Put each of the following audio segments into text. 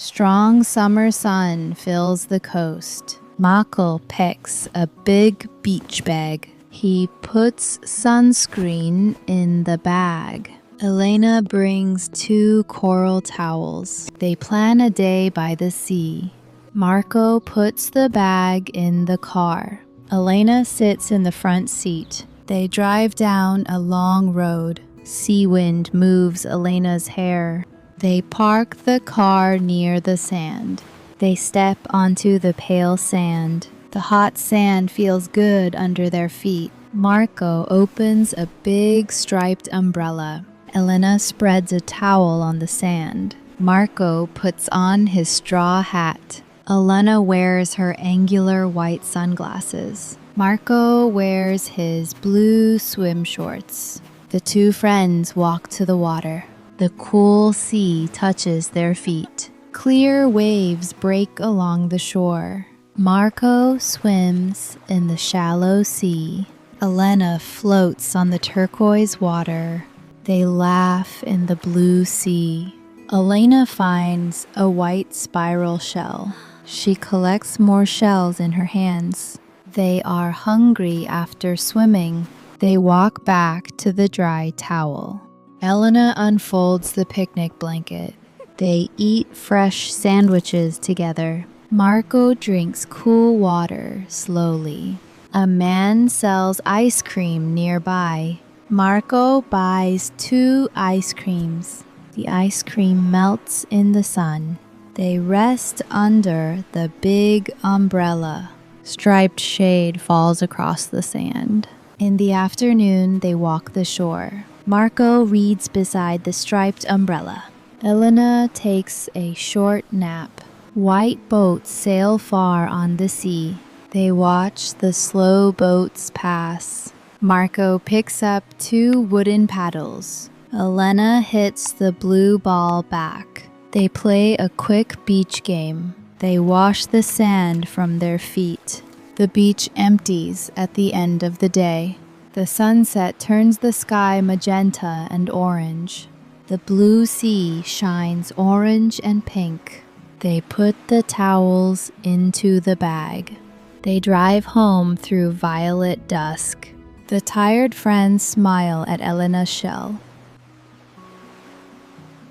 Strong summer sun fills the coast. Michael picks a big beach bag. He puts sunscreen in the bag. Elena brings 2 coral towels. They plan a day by the sea. Marco puts the bag in the car. Elena sits in the front seat. They drive down a long road. Sea wind moves Elena's hair. They park the car near the sand. They step onto the pale sand. The hot sand feels good under their feet. Marco opens a big striped umbrella. Elena spreads a towel on the sand. Marco puts on his straw hat. Elena wears her angular white sunglasses. Marco wears his blue swim shorts. The 2 friends walk to the water. The cool sea touches their feet. Clear waves break along the shore. Marco swims in the shallow sea. Elena floats on the turquoise water. They laugh in the blue sea. Elena finds a white spiral shell. She collects more shells in her hands. They are hungry after swimming. They walk back to the dry towel. Elena unfolds the picnic blanket. They eat fresh sandwiches together. Marco drinks cool water slowly. A man sells ice cream nearby. Marco buys 2 ice creams. The ice cream melts in the sun. They rest under the big umbrella. Striped shade falls across the sand. In the afternoon, they walk the shore. Marco reads beside the striped umbrella. Elena takes a short nap. White boats sail far on the sea. They watch the slow boats pass. Marco picks up 2 wooden paddles. Elena hits the blue ball back. They play a quick beach game. They wash the sand from their feet. The beach empties at the end of the day. The sunset turns the sky magenta and orange. The blue sea shines orange and pink. They put the towels into the bag. They drive home through violet dusk. The tired friends smile at Elena's shell.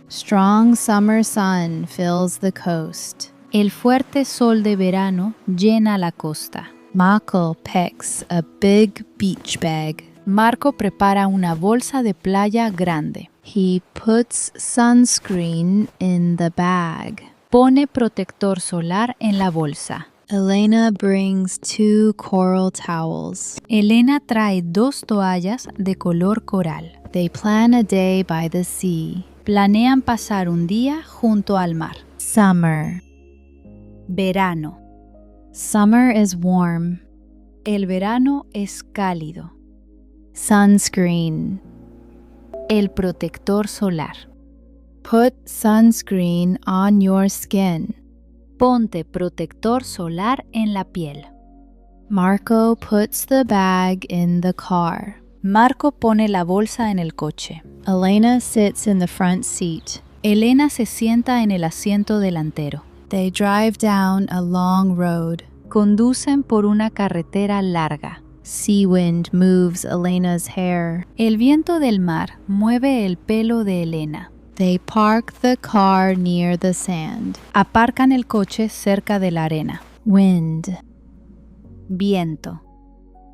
Strong summer sun fills the coast. El fuerte sol de verano llena la costa. Michael picks a big beach bag. Marco prepara una bolsa de playa grande. He puts sunscreen in the bag. Pone protector solar en la bolsa. Elena brings 2 coral towels. Elena trae 2 toallas de color coral. They plan a day by the sea. Planean pasar un día junto al mar. Summer. Verano. Summer is warm. El verano es cálido. Sunscreen. El protector solar. Put sunscreen on your skin. Ponte protector solar en la piel. Marco puts the bag in the car. Marco pone la bolsa en el coche. Elena sits in the front seat. Elena se sienta en el asiento delantero. They drive down a long road. Conducen por una carretera larga. Sea wind moves Elena's hair. El viento del mar mueve el pelo de Elena. They park the car near the sand. Aparcan el coche cerca de la arena. Wind. Viento.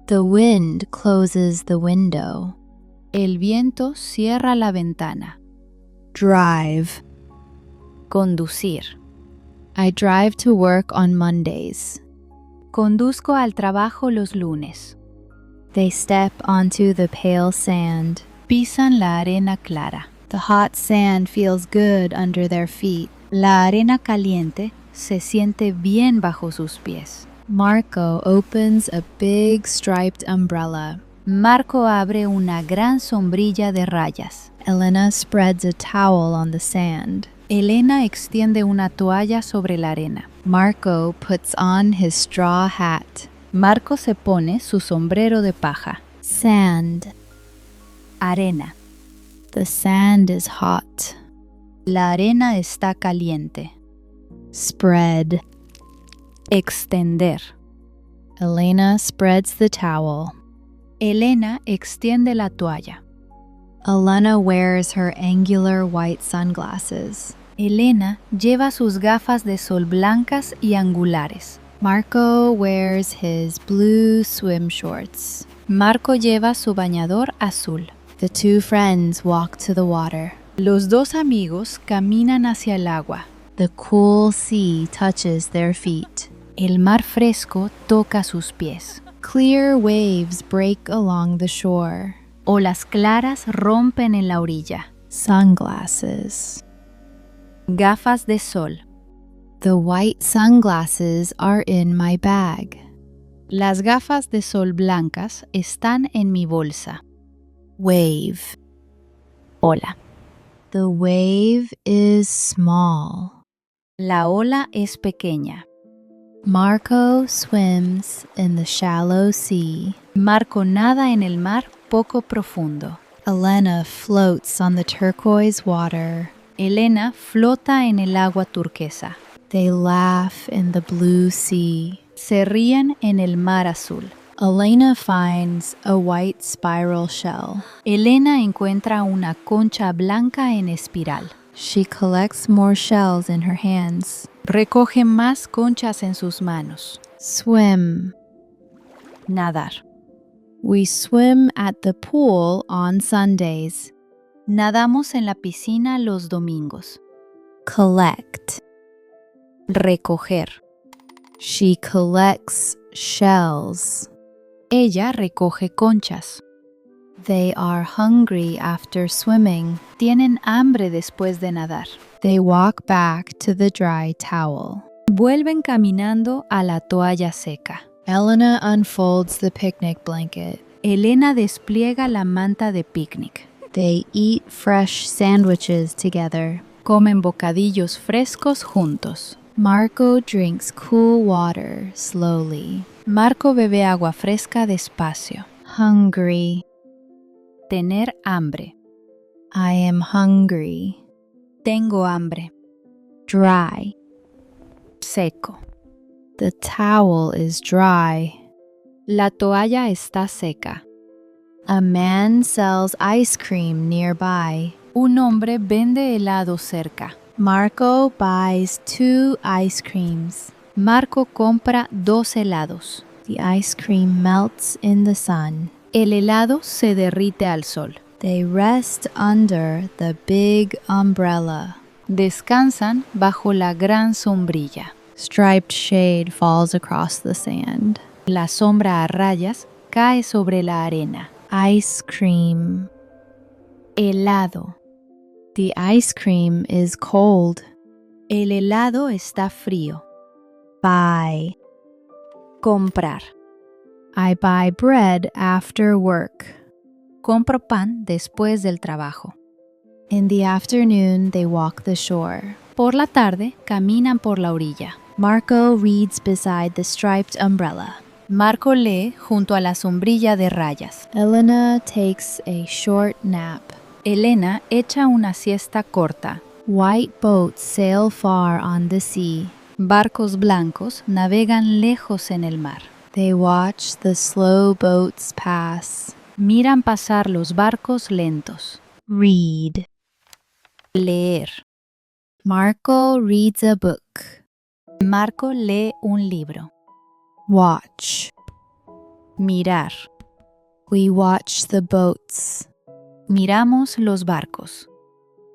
The wind closes the window. El viento cierra la ventana. Drive. Conducir. I drive to work on Mondays. Conduzco al trabajo los lunes. They step onto the pale sand. Pisan la arena clara. The hot sand feels good under their feet. La arena caliente se siente bien bajo sus pies. Marco opens a big striped umbrella. Marco abre una gran sombrilla de rayas. Elena spreads a towel on the sand. Elena extiende una toalla sobre la arena. Marco puts on his straw hat. Marco se pone su sombrero de paja. Sand. Arena. The sand is hot. La arena está caliente. Spread. Extender. Elena spreads the towel. Elena extiende la toalla. Elena wears her angular white sunglasses. Elena lleva sus gafas de sol blancas y angulares. Marco wears his blue swim shorts. Marco lleva su bañador azul. The two friends walk to the water. Los dos amigos caminan hacia el agua. The cool sea touches their feet. El mar fresco toca sus pies. Clear waves break along the shore. Olas claras rompen en la orilla. Sunglasses. Gafas de sol. The white sunglasses are in my bag. Las gafas de sol blancas están en mi bolsa. Wave. Ola. The wave is small. La ola es pequeña. Marco swims in the shallow sea. Marco nada en el mar poco profundo. Elena floats on the turquoise water. Elena flota en el agua turquesa. They laugh in the blue sea. Se ríen en el mar azul. Elena finds a white spiral shell. Elena encuentra una concha blanca en espiral. She collects more shells in her hands. Recoge más conchas en sus manos. Swim. Nadar. We swim at the pool on Sundays. Nadamos en la piscina los domingos. Collect. Recoger. She collects shells. Ella recoge conchas. They are hungry after swimming. Tienen hambre después de nadar. They walk back to the dry towel. Vuelven caminando a la toalla seca. Elena unfolds the picnic blanket. Elena despliega la manta de picnic. They eat fresh sandwiches together. Comen bocadillos frescos juntos. Marco drinks cool water slowly. Marco bebe agua fresca despacio. Hungry. Tener hambre. I am hungry. Tengo hambre. Dry. Seco. The towel is dry. La toalla está seca. A man sells ice cream nearby. Un hombre vende helado cerca. Marco buys 2 ice creams. Marco compra 2 helados. The ice cream melts in the sun. El helado se derrite al sol. They rest under the big umbrella. Descansan bajo la gran sombrilla. Striped shade falls across the sand. La sombra a rayas cae sobre la arena. Ice cream. Helado. The ice cream is cold. El helado está frío. Buy. Comprar. I buy bread after work. Compro pan después del trabajo. In the afternoon, they walk the shore. Por la tarde, caminan por la orilla. Marco reads beside the striped umbrella. Marco lee junto a la sombrilla de rayas. Elena takes a short nap. Elena echa una siesta corta. White boats sail far on the sea. Barcos blancos navegan lejos en el mar. They watch the slow boats pass. Miran pasar los barcos lentos. Read. Leer. Marco reads a book. Marco lee un libro. Watch. Mirar. We watch the boats. Miramos los barcos.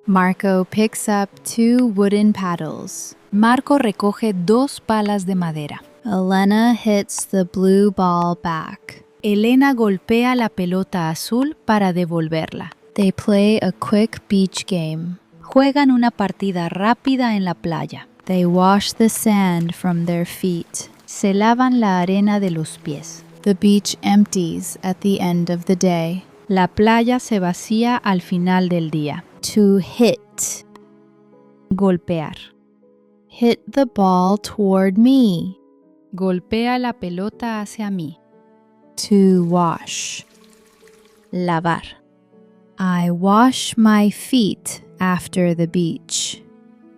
Marco picks up 2 wooden paddles. Marco recoge 2 palas de madera. Elena hits the blue ball back. Elena golpea la pelota azul para devolverla. They play a quick beach game. Juegan una partida rápida en la playa. They wash the sand from their feet. Se lavan la arena de los pies. The beach empties at the end of the day. La playa se vacía al final del día. To hit. Golpear. Hit the ball toward me. Golpea la pelota hacia mí. To wash. Lavar. I wash my feet after the beach.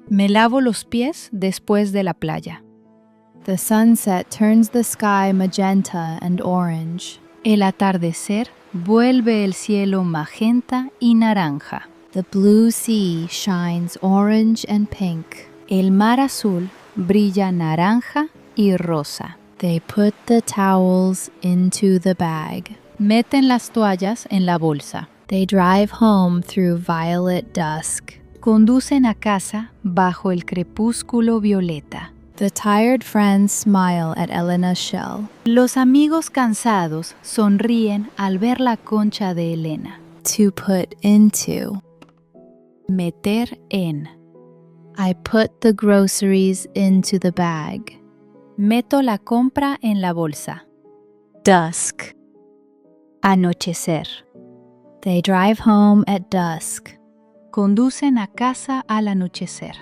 Me lavo los pies después de la playa. The sunset turns the sky magenta and orange. El atardecer vuelve el cielo magenta y naranja. The blue sea shines orange and pink. El mar azul brilla naranja y rosa. They put the towels into the bag. Meten las toallas en la bolsa. They drive home through violet dusk. Conducen a casa bajo el crepúsculo violeta. The tired friends smile at Elena's shell. Los amigos cansados sonríen al ver la concha de Elena. To put into. Meter en. I put the groceries into the bag. Meto la compra en la bolsa. Dusk. Anochecer. They drive home at dusk. Conducen a casa al anochecer.